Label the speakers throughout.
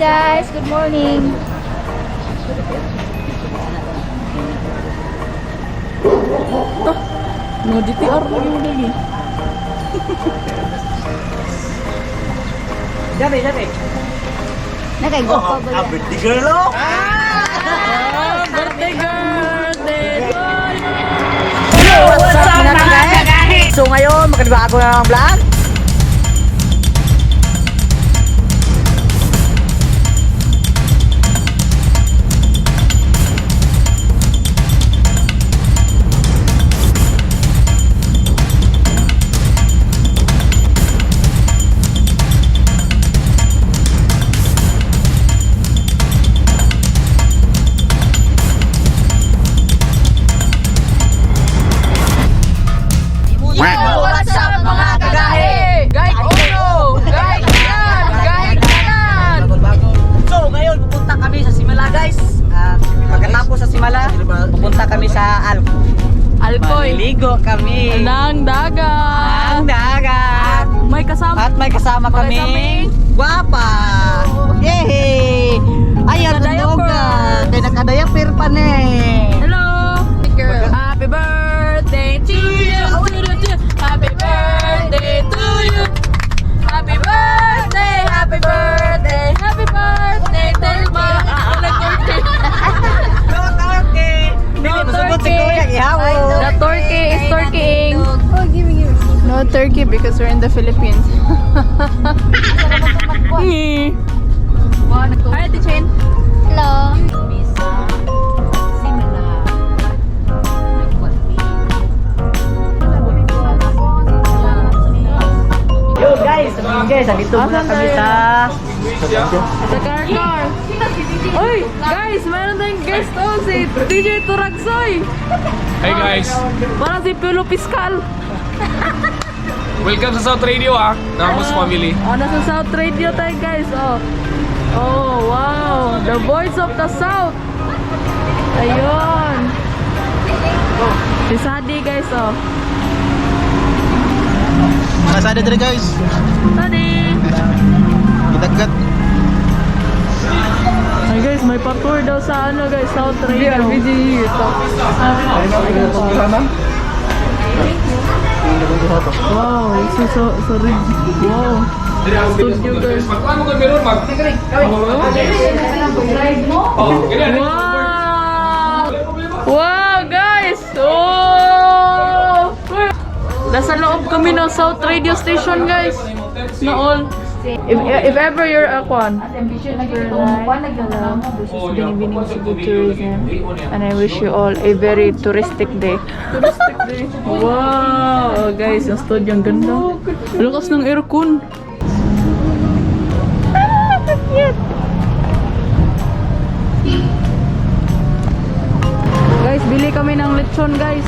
Speaker 1: guys, good morning.
Speaker 2: No GTR lagi mo lagi.
Speaker 3: Jabe.
Speaker 1: Nakaigo pa ba yan?
Speaker 3: Birthday girl oh!
Speaker 2: Birthday girl!
Speaker 3: Hello! What's up mga kagahi? So ngayon, makadibago na ng vlog.
Speaker 2: What's up mga kagahi? Guide uno! Guide kanan! Guide kanan!
Speaker 3: So ngayon, pupunta kami sa Simala guys. Pagkatapos sa Simala, pupunta kami sa
Speaker 2: Alcoy!
Speaker 3: Maliligo kami.
Speaker 2: Ng dagat!
Speaker 3: Ang dagat.
Speaker 2: May kasama!
Speaker 3: At may kasama kami. Guwapa! Yay! Ayan,
Speaker 2: Nakadayapir.
Speaker 3: Kaya nakadayapir pa na eh.
Speaker 2: Hello! Girl, happy birthday to you! Happy birthday to you! Happy birthday! Happy birthday! Happy birthday! Tell me!
Speaker 3: No turkey!
Speaker 2: The turkey is turkeying. No turkey because we're in the Philippines. Hi, Ate Chen.
Speaker 1: Hello.
Speaker 3: Yo guys, dito muna kami sa
Speaker 2: Sa car. Uy, guys, meron tayong guest si DJ Turagsoy.
Speaker 4: Hey guys,
Speaker 2: Parang si Pilo Piscal.
Speaker 4: welcome sa South Radio Namos family.
Speaker 2: Oh, nasa South Radio tayo guys. Oh, wow. The voice of the South. Ayun. Si Sadi guys,
Speaker 5: Nasa dito guys.
Speaker 2: Sadi.
Speaker 5: Kitagkat.
Speaker 2: Ay guys, may pa-tour daw sa guys, South Radio. Wow, so rig. Wow. Studio guys.
Speaker 4: Magkano ka meron mag?
Speaker 2: Wow! Wow, guys! Oh! Nasa loob kami ng South Radio Station, guys. Na all. If ever you're a kwan, this is Binibining Cebu Tourism, and I wish you all a very touristic day. Touristic day. Wow, guys, yung studio ang ganda. Lakas ng aircon. Guys, bili kami ng lechon, guys.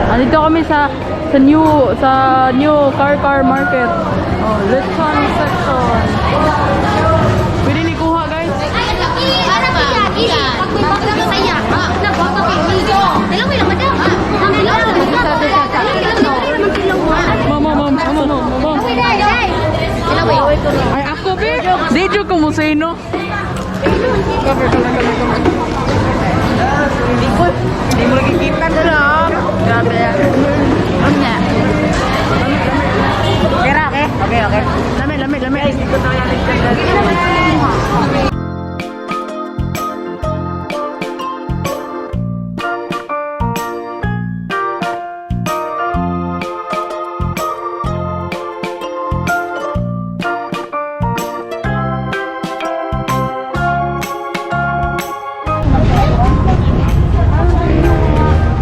Speaker 2: Andito kami sa new car market. Oh, lechon section. Pwede ni kuha, guys. Mama. Ay, ako, be. Did you kumusino?
Speaker 3: Hindi mo lagi kita dulu.
Speaker 2: Grabe yan.
Speaker 3: Kira, okay? Okay.
Speaker 2: Lami.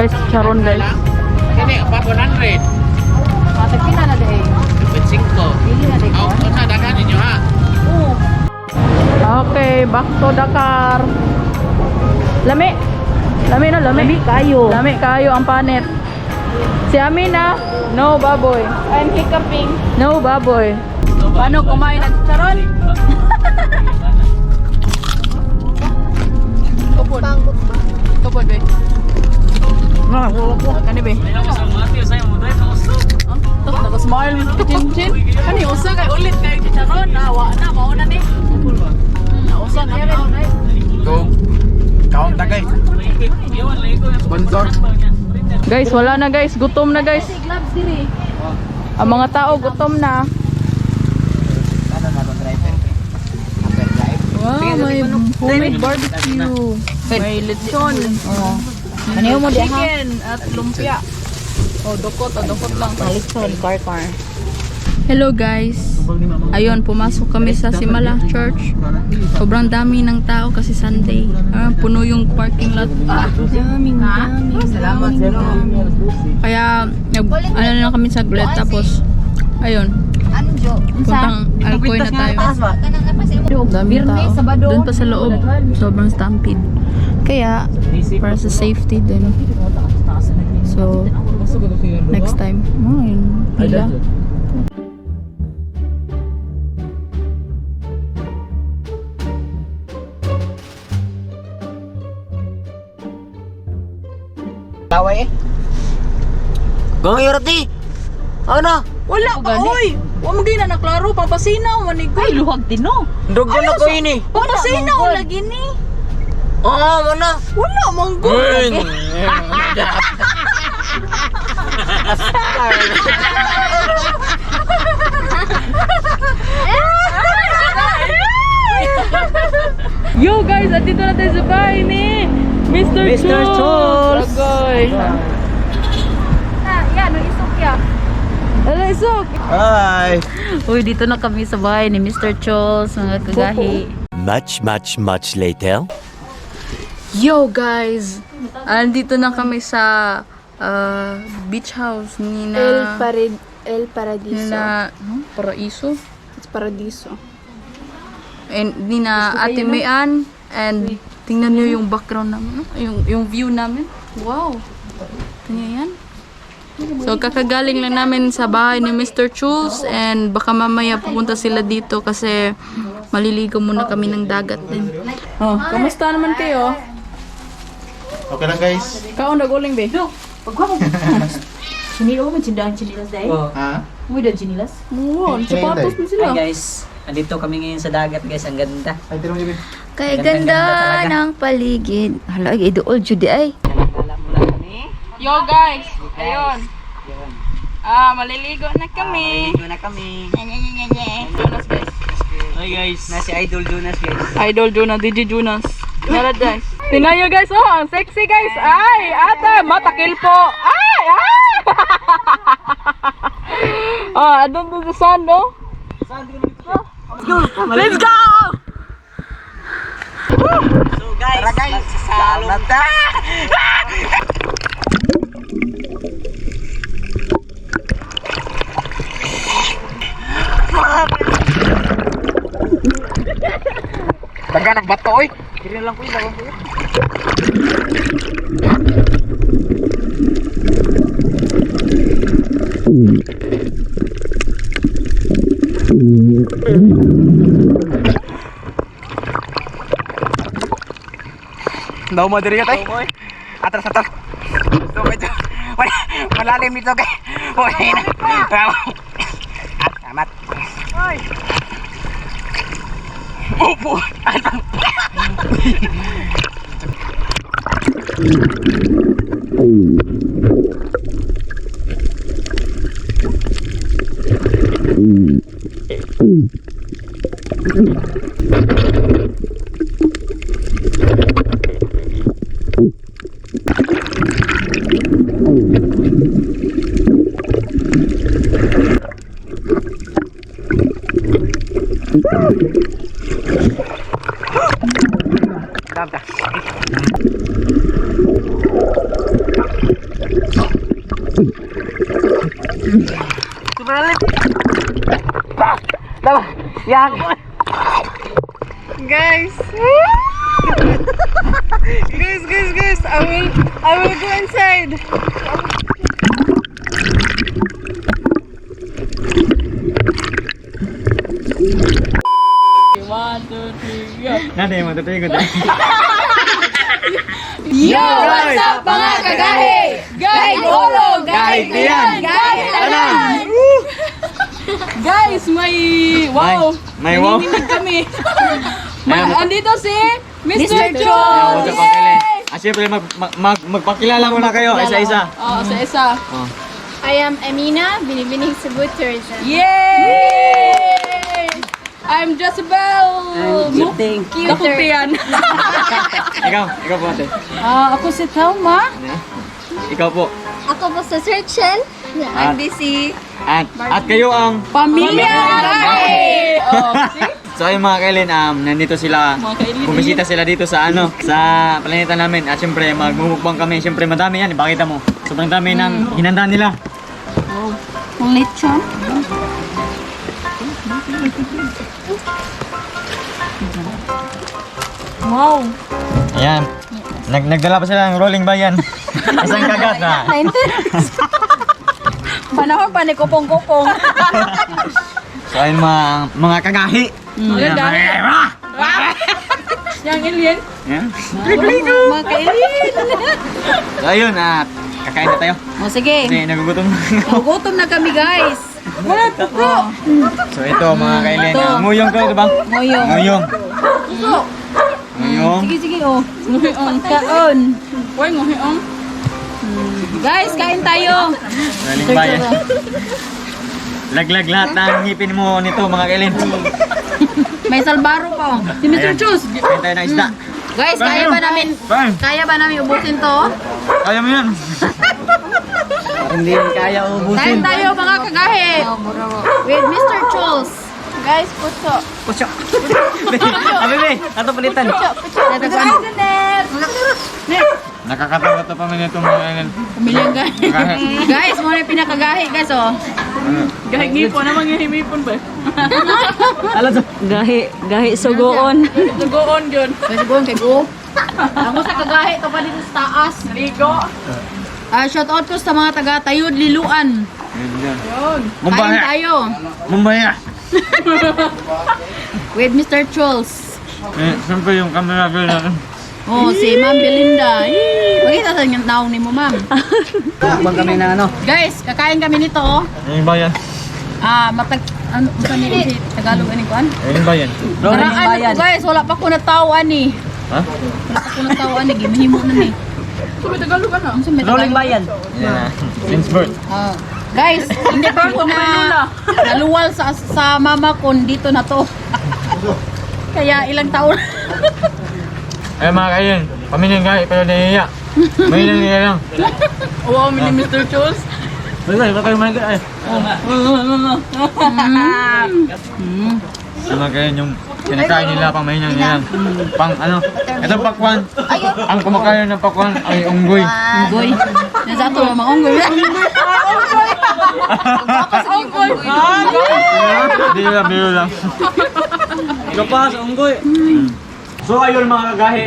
Speaker 2: Guys, charon guys.
Speaker 5: Ini 400.
Speaker 2: Mata pila na deh.
Speaker 5: 25.
Speaker 2: Pili na deh.
Speaker 5: Ako sa dagan ninyo ha.
Speaker 2: Okay, back to Dakar. Lami kayo. Lami kayo ang panit. Si Amina, no baboy. I'm hiccuping. No baboy. Paano kumain ng charon? Tupod be. Kani be. Ito, naka-smart. Mahal mo sa chinchin. Ano yung usa kay ulit kay chicharon? Nawa na, mauna ni. Nausa na.
Speaker 5: Go. Kaon ta guys. Sponsor.
Speaker 2: Guys, wala na guys. Gutom na guys. Ang mga tao gutom na. Wow, may homemade barbecue. May lechon. Oh.
Speaker 1: Ano mo di ha?
Speaker 2: Chicken at lumpia. Oh, dokot lang.
Speaker 1: Malikson, car.
Speaker 2: Hello guys. Ayun, pumasok kami sa Simala Church. Sobrang dami ng tao kasi Sunday. Puno yung parking lot.
Speaker 1: Daming.
Speaker 3: Salamat sa
Speaker 2: Kaya ano na kami saglit tapos ayun,
Speaker 1: Anjo.
Speaker 2: puntang Alcoy na tayo.
Speaker 1: Kanang napas
Speaker 2: Dami
Speaker 1: Birne,
Speaker 2: tao.
Speaker 1: Sabado.
Speaker 2: Doon pa sa loob, sobrang stampede. Kaya para sa safety din. So next time, yun, pila.
Speaker 3: Taway eh. Gawang yorti. Ano?
Speaker 2: Wala pa, oy! Huwag mo gina naklaro, papasinaw, manigod. Ay, luhag din, no?
Speaker 3: Dugdog na ko ini.
Speaker 2: Papasinaw, lagi ni.
Speaker 3: Oo, mana?
Speaker 2: Wala, manggod. lagi. Yo guys, andito na tayo sa bahay ni Mr. Chulz. Agoy.
Speaker 1: Yan, isok ya.
Speaker 2: Ano isok?
Speaker 5: Hi.
Speaker 2: Uy, dito na kami sa bahay ni Mr. Chulz, mga kagahi.
Speaker 6: Much later.
Speaker 2: Yo guys, andito na kami sa beach house ni na
Speaker 1: El Paradiso.
Speaker 2: na Paraiso.
Speaker 1: It's Paradiso.
Speaker 2: And ni na Ate Mian, and tingnan niyo yung background namin, no? yung view namin. Wow. Tingnan yan. So kakagaling lang namin sa bahay ni Mr. Chulz, and baka mamaya pupunta sila dito kasi maliligo muna kami ng dagat din. Oh, kamusta naman kayo?
Speaker 5: Okay lang guys.
Speaker 2: Kaon naguling be?
Speaker 1: Sinilo mo tindahan chinilas dahil?
Speaker 5: Ha?
Speaker 1: Mo dan chinilas?
Speaker 2: Oo, sapatos mo sila.
Speaker 3: Hi guys. Andito kami ngayon sa dagat guys. Ang ganda.
Speaker 5: Ay, tira mo yun.
Speaker 1: Kaya
Speaker 3: Ganda-ganda talaga.
Speaker 1: ng paligid. Hala, idool Judy ay.
Speaker 3: Kala mula kami.
Speaker 2: Yo guys, ayun. Maliligo na kami.
Speaker 3: Maligo na kami.
Speaker 2: Jonas guys.
Speaker 3: Hi guys. Nasi Idol Jonas guys.
Speaker 2: Idol Jonas, DJ Jonas. Meron guys. Tingnan nyo guys, oh, ang sexy guys. Ay, ate, matakil po. Ay, ay. Andun doon sa sun, no? Let's go!
Speaker 3: So guys, magsasalo.
Speaker 5: Daga ng bato oy.
Speaker 3: Kira lang ko yun.
Speaker 5: Daw mo diri ka tay. Atras. So medyo malalim dito kay. Hoy na. Amat. Hoy. Upo.
Speaker 2: Guys. guys, I will go inside. One, two, three, go.
Speaker 5: Nada yung matutuyod.
Speaker 2: Yo, what's up mga kagahi? Guide Olo, Guide Tiyan, Guide Tanan. Guys, wow.
Speaker 5: May wow.
Speaker 2: Nanginginig kami.
Speaker 5: Ayan.
Speaker 2: Andito si Mr.
Speaker 5: What's
Speaker 2: John.
Speaker 5: up, Uncle Len? Siyempre, magpakilala muna kayo, isa-isa.
Speaker 2: Oo, isa-isa.
Speaker 7: I am Amina, Binibining Cebu Tourism.
Speaker 2: Yay! I'm Jezebel. Kaputian.
Speaker 5: Ikaw po ate.
Speaker 2: Ako si Thelma.
Speaker 5: Ikaw po.
Speaker 7: Ako po sa Searchen.
Speaker 5: At-
Speaker 7: I'm busy.
Speaker 5: At kayo ang...
Speaker 2: Pamilya. Guy! Oh,
Speaker 5: So ayun mga kailin, nandito sila,
Speaker 2: Mga kailin.
Speaker 5: bumisita sila dito sa sa planeta namin. At syempre, magmumukbang kami. Syempre, madami yan, ipakita mo. Sobrang dami ng hinanda nila.
Speaker 1: Ang lechon.
Speaker 2: Wow.
Speaker 5: Ayan. Nagdala pa sila ng rolling bayan. Isang kagat na.
Speaker 2: Panahon pa ni Kupong-Kupong.
Speaker 5: So ayun mga kagahi.
Speaker 2: Mga kagahi. Yang alien.
Speaker 5: Ayan.
Speaker 2: Mga kailin.
Speaker 5: So ayun, kakain na tayo.
Speaker 2: O sige.
Speaker 5: Kasi nagugutom.
Speaker 2: Gutom na kami guys. What?
Speaker 5: So ito mga kailin,
Speaker 2: Ito.
Speaker 5: nguyong ko, diba?
Speaker 2: Nguyong.
Speaker 5: Nguyong. Nguyong.
Speaker 2: Sige, oh. Nguhiong. Kaon. Uy, nguhiong. Guys, kain tayo.
Speaker 5: Rolling bayan. Laglag lahat ng ngipin mo nito mga kailin.
Speaker 2: May salbaro pa. Si Mr.
Speaker 5: Ayan.
Speaker 2: Chus.
Speaker 5: Kain tayo ng isda.
Speaker 2: Guys, kaya ba namin ubusin to?
Speaker 5: Kaya mo yan. Hindi kaya
Speaker 2: Kain
Speaker 5: ubusin.
Speaker 2: tayo mga kagahi. With Mr. Chus.
Speaker 7: Guys, puso.
Speaker 5: Puso. Abi, ato palitan. Nakakatawa to pa man itong mga kailin.
Speaker 2: Pamilyang gahi. Guys, mo na yung pinakagahi guys oh. Gahi-ngipon naman yung himipon ba?
Speaker 1: Gahi sugoon.
Speaker 2: Sugoon yun. Sugoon kay Go. Ako sa kagahi to pa dito sa taas. Ligo. Shout out ko sa mga taga Tayud Liluan. Kain
Speaker 5: Mumbai.
Speaker 2: tayo.
Speaker 5: Mumbai.
Speaker 2: With Mr. Chuls.
Speaker 5: Siyempre yung camera girl natin.
Speaker 2: Oh, si Ma'am Belinda. Pakita sa yung naong ni mo, Ma'am.
Speaker 3: Bang kami na ano.
Speaker 2: Guys, kakain kami nito. Oh.
Speaker 5: Yung bayan.
Speaker 2: Ano sa ni si Tagalog ani kuan?
Speaker 5: Yung bayan.
Speaker 2: Parang ano ko guys, wala pa ko natawaan ni.
Speaker 5: Ha?
Speaker 2: Wala pa ko natawaan ni, gimahimo na ni. So may Tagalog ano? So may Tagalog.
Speaker 3: bayan.
Speaker 5: Yeah. Since birth.
Speaker 2: Guys, hindi pa ko na naluwal sa mama ko dito na to. Kaya ilang taon.
Speaker 5: Eh mga kailin, pamilyang gahi pero nahihiya. May nahihiya lang.
Speaker 2: Wow, mini Mr. Chuls.
Speaker 5: Basta, iba kayo mga gahi. So mga kailin, yung kinakain nila pang mahinang nila. Pang ano, ito pakwan. Ang kumakain ng pakwan ay unggoy.
Speaker 2: Unggoy. Nasa to mga unggoy. Unggoy.
Speaker 5: Biro lang, biro lang.
Speaker 3: Kapas, unggoy.
Speaker 5: So ayun mga kagahi.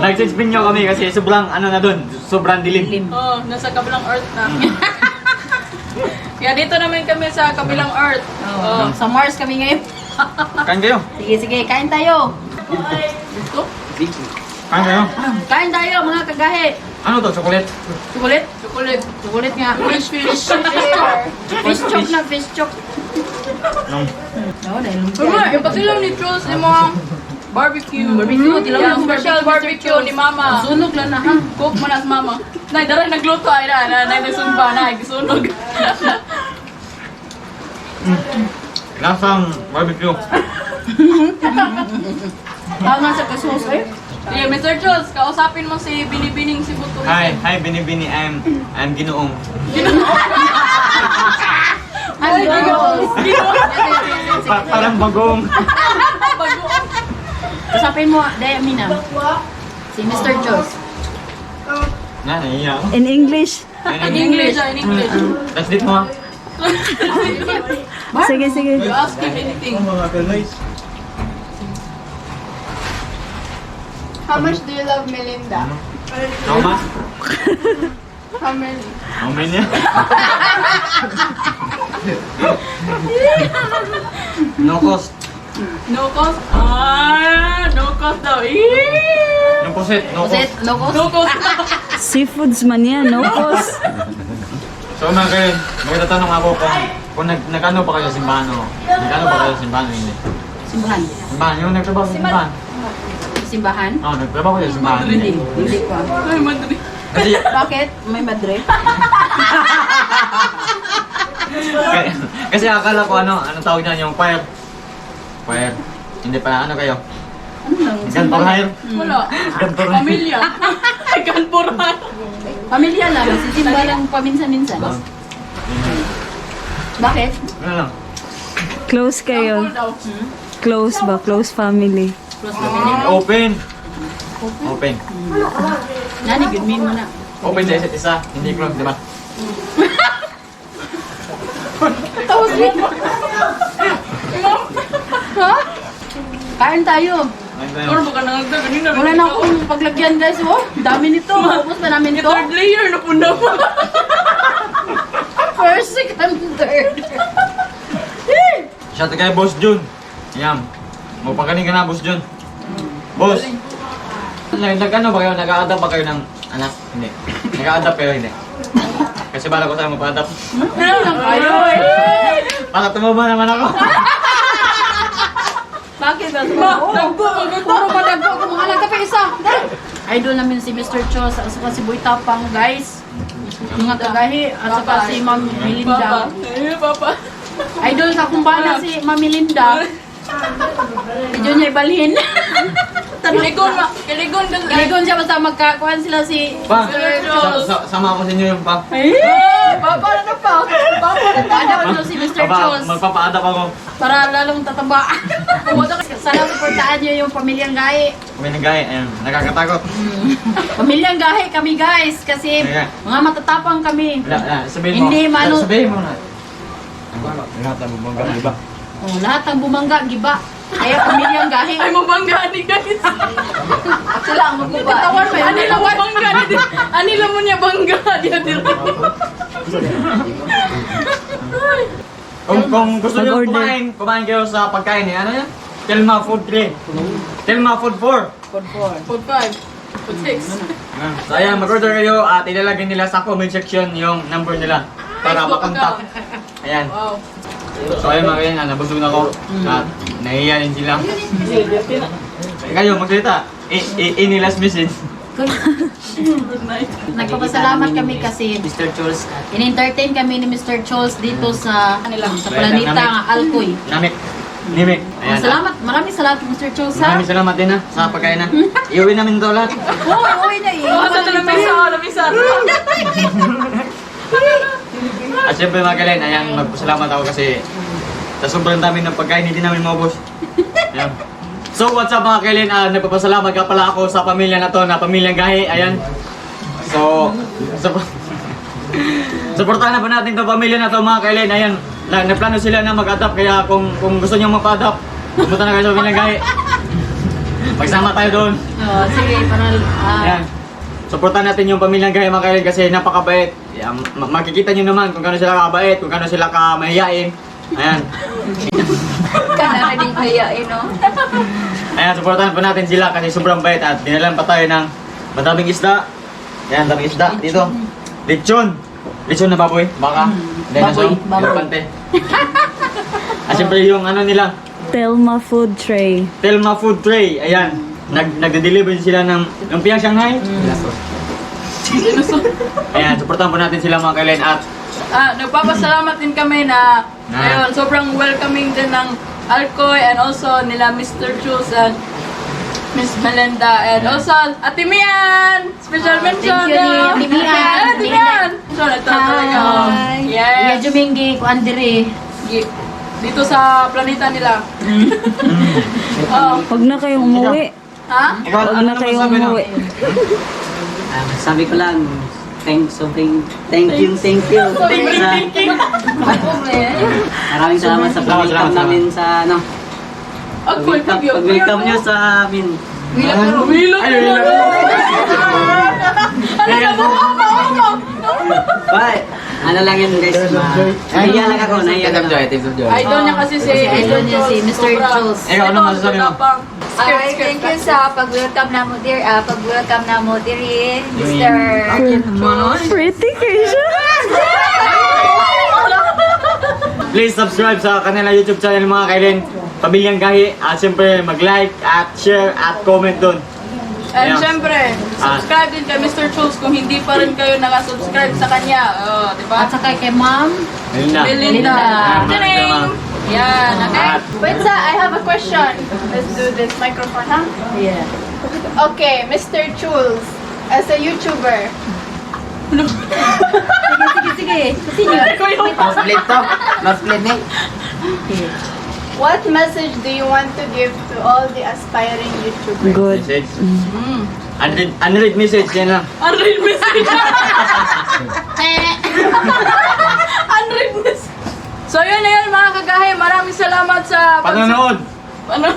Speaker 5: Nag-spin nyo kami kasi sobrang ano na dun, sobrang dilim.
Speaker 2: Oh, nasa kabilang earth na. Kaya dito naman kami sa kabilang earth. Oh, sa Mars kami ngayon.
Speaker 5: Kain kayo.
Speaker 2: Sige, sige, kain tayo.
Speaker 5: Kain kayo.
Speaker 2: Kain tayo mga kagahi.
Speaker 5: Ano to, chocolate?
Speaker 2: Chocolate? Chocolate. Chocolate nga. Fish choke na, fish choke. Yung patilang ni Jules, yung mga barbecue. Barbecue, tilang special barbecue ni Mama. Sunog lang na ha. Cook mo na sa Mama. Nay, daray nagluto ay na. Nay, nagsumba na. Sunog.
Speaker 5: Lasang barbecue.
Speaker 2: Tama sa kasos eh. Yeah, Mr. Jules, kausapin mo si Binibining Cebu Tourism.
Speaker 5: Hi Binibini, I'm Ginoong.
Speaker 2: Ay, Jules.
Speaker 5: Parang bagong.
Speaker 2: Kausapin mo, Daya Mina. Si Mr. Jules.
Speaker 5: Nahiya ako.
Speaker 1: In English.
Speaker 2: In English, in English.
Speaker 5: That's it mo.
Speaker 1: Sige, sige.
Speaker 2: You ask him anything.
Speaker 7: How much do you love Melinda?
Speaker 5: How much?
Speaker 7: How many?
Speaker 5: How many? No cost.
Speaker 2: No cost? No cost daw.
Speaker 5: No pusit, no cost.
Speaker 2: No cost? No cost.
Speaker 1: Seafoods man yan, no cost.
Speaker 5: So mga kayo, may tatanong ako kung kung nag-ano pa kayo sa simbahan o nag-ano pa kayo sa simbahan o hindi?
Speaker 1: Simbahan.
Speaker 5: Simbahan, yung nagtrabaho sa simbahan.
Speaker 1: Simbahan?
Speaker 5: Oo, nagtrabaho kayo sa simbahan.
Speaker 1: Hindi pa.
Speaker 5: Kasi,
Speaker 1: Bakit? May madre?
Speaker 5: kasi akala ko anong tawag niyan, yung choir. Choir. Hindi pala, ano kayo? Gan for hire?
Speaker 2: Wala.
Speaker 5: Gan for hire.
Speaker 2: Pamilya. Gan for hire.
Speaker 1: Pamilya lang. Sisimba lang paminsan-minsan. Bakit?
Speaker 5: Ano lang?
Speaker 1: Close kayo. Close ba? Close family.
Speaker 5: Open. Open.
Speaker 1: Nani, good mo na.
Speaker 5: Open sa isa't isa. Hindi close, di ba?
Speaker 1: Ha? Kain tayo.
Speaker 5: Ayun tayo.
Speaker 2: Or baka nangagda kanina.
Speaker 1: Wala na akong paglagyan guys. Oh, dami nito. Maubos pa namin to.
Speaker 2: Third layer na punda pa.
Speaker 1: First, second, third.
Speaker 5: Shout out kay Boss Jun. Yan. Magpakaling ka na, Boss Jun. Boss. Nag-ano ba kayo? Nag-a-adapt ba kayo ng anak? Hindi. Nag-a-adapt kayo, hindi. Kasi bala ko tayo magpa-adapt.
Speaker 1: Ano lang kayo eh.
Speaker 5: Para tumaba naman ako.
Speaker 1: Bakit ba? Puro madagpo ko mga anak pa isa. Idol namin si Mr. Chos at saka si Boy Tapang guys. Mga kagahi at saka si Ma'am Melinda.
Speaker 2: Papa.
Speaker 1: Idol sa kumbana si Ma'am Melinda. Medyo niya ibalhin.
Speaker 2: Kiligon ma. Kiligon ka guys.
Speaker 1: Kaligon siya basta magkakuhan sila si
Speaker 5: Pa,
Speaker 1: Mr. Chos.
Speaker 5: sama ako sa inyo yung pa.
Speaker 2: Papa na pa. Papa na pa.
Speaker 1: Ada ko si Mr. Chos
Speaker 5: Magpapa-adapt ako.
Speaker 1: para lalong tataba. Sana suportaan niyo yung pamilyang gahi.
Speaker 5: Kami nag-gaya. Ayan. Nakakatakot.
Speaker 1: Pamilyang gahi kami guys kasi
Speaker 5: Kaya.
Speaker 1: mga matatapang kami.
Speaker 5: Sabihin mo.
Speaker 1: Hindi, mano-
Speaker 5: Sabihin mo na. Lahat ng bubangga, di ba?
Speaker 1: Oh, lahat ng bumangga, giba. Kaya pamilyang gahi.
Speaker 2: Ay mabangga ni guys.
Speaker 1: Sila ang magbuba.
Speaker 2: Tawan pa. Anila mo bangga ni. Anila mo niya bangga dia dir.
Speaker 5: Kung gusto nyo
Speaker 1: Mag-order.
Speaker 5: kumain kayo sa pagkain eh, ano yan? Telma Food 3. Telma Food 4.
Speaker 2: Food 5. Food 6.
Speaker 5: So ayan, mag-order kayo at ilalagay nila sa comment section yung number nila para
Speaker 2: Facebook
Speaker 5: makontak.
Speaker 2: account.
Speaker 5: Ayan.
Speaker 2: Wow.
Speaker 5: So ayun mga kailan, nabusog na ako at nahihiya rin sila. Kayo, magsalita. Any last message?
Speaker 1: Nagpapasalamat kami kasi
Speaker 5: Mr. Chols.
Speaker 1: in-entertain kami ni Mr. Chols dito sa planeta
Speaker 5: Namik.
Speaker 1: Alcoy.
Speaker 5: Nimik. Ayan.
Speaker 1: Maraming salamat Mr. Chols ha.
Speaker 5: Maraming salamat din ha sa pagkain na. Iuwi namin ito lahat.
Speaker 1: Uy na eh.
Speaker 2: Oh, sa lamisa.
Speaker 5: At syempre mga kailan, ayan, magpasalamat ako kasi sa sobrang dami ng pagkain, hindi namin maubos. Ayan. So what's up mga kailan, nagpapasalamat ka pala ako sa pamilya na to, na pamilyang gahi, ayan. So, supportahan na po natin itong pamilya na to mga kailan, ayan. Nagplano sila na mag-adapt, kaya kung gusto nyo magpa-adapt, pumunta na kayo sa pamilyang gahi. Magsama tayo doon.
Speaker 1: Sige, para
Speaker 5: Ayan. Supportan natin yung pamilyang gahi mga kailan kasi napakabait. Ayan, makikita nyo naman kung kano sila kabait, kung kano sila kamahiyain. Ayan.
Speaker 1: kana rin kayain no.
Speaker 5: Ayan, supportan po natin sila kasi sobrang bait at dinalan pa tayo ng madaming isda. Ayan, daming isda dito. Lechon. Lechon na baboy, baka.
Speaker 1: Baboy, baboy.
Speaker 5: Elefante. At syempre yung ano nila,
Speaker 1: Telma food tray.
Speaker 5: Telma Food Tray. Ayan. Nagde-deliver sila ng lumpiang Shanghai. Ayan, supportan po natin sila mga kailan at
Speaker 2: Nagpapasalamat din kami na ayun, sobrang welcoming din ng Alcoy and also nila Mr. Chus and Miss Melinda and also Ate Mian! Special mention!
Speaker 1: thank you, Ate Mian.
Speaker 2: Ate Mian! So, ito talaga.
Speaker 1: Iya
Speaker 2: Yes!
Speaker 1: Juminggi ko Andre.
Speaker 2: Dito sa planeta nila. Oh,
Speaker 1: Huwag na kayong umuwi.
Speaker 2: ha?
Speaker 5: ikaw,
Speaker 1: Huwag
Speaker 5: ano
Speaker 1: na
Speaker 5: naman
Speaker 1: kayong
Speaker 5: sabi na?
Speaker 1: umuwi.
Speaker 3: Sabi ko lang, thank you. Maraming salamat sa pag-welcome namin sa
Speaker 2: Alcoy,
Speaker 3: pag-welcome nyo sa amin.
Speaker 2: Wilog!
Speaker 3: Bye! Ano lang yun guys, nahiya lang ako.
Speaker 2: Idol niya kasi si
Speaker 1: Idol niya si Mr. Chus.
Speaker 5: Ikaw, ano masasabi mo?
Speaker 7: Ay, thank you sa pag-welcome na mo dear, Mr.
Speaker 1: Pretty kayo siya.
Speaker 5: please subscribe sa kanila YouTube channel mga kailin, Pamilyang Gahi. At syempre mag-like at share at comment dun.
Speaker 2: And
Speaker 5: Ayan.
Speaker 2: syempre, subscribe din kay Mr. Chulz kung hindi pa rin kayo nakasubscribe sa kanya. Oh, di ba?
Speaker 1: At saka kay ma'am.
Speaker 5: Melinda.
Speaker 2: Belinda.
Speaker 5: Ayan,
Speaker 2: Tiring! Yan, okay?
Speaker 5: At
Speaker 7: Wait, sir, I have a question. Let's do this microphone, huh?
Speaker 1: Yeah.
Speaker 7: Okay, Mr. Chulz, as a YouTuber,
Speaker 1: Sige. Continue.
Speaker 3: Split to. Split ni.
Speaker 7: what message do you want to give to all the aspiring YouTubers?
Speaker 2: Good.
Speaker 5: message. Unread message yan lang.
Speaker 2: Unread message. Unread message. So yun na yun mga kagahe. Maraming salamat sa
Speaker 5: Panonood.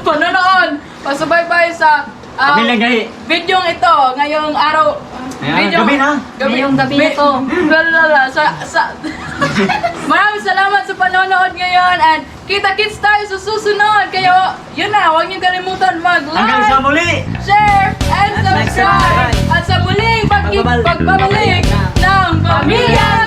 Speaker 2: panonood. Pasubaybay sa
Speaker 5: Pamilyang Gahi.
Speaker 2: video ito. Ngayong araw.
Speaker 5: Ayan, gabi na.
Speaker 1: Ngayong gabi na to.
Speaker 2: Maraming salamat sa panonood ngayon. And kita-kits tayo sa susunod. Kaya yun na. Huwag niyo kalimutan
Speaker 5: Hanggang sa
Speaker 2: mag-like,
Speaker 5: muli.
Speaker 2: share, and subscribe. At sa muling pagbabalik ng Pamilya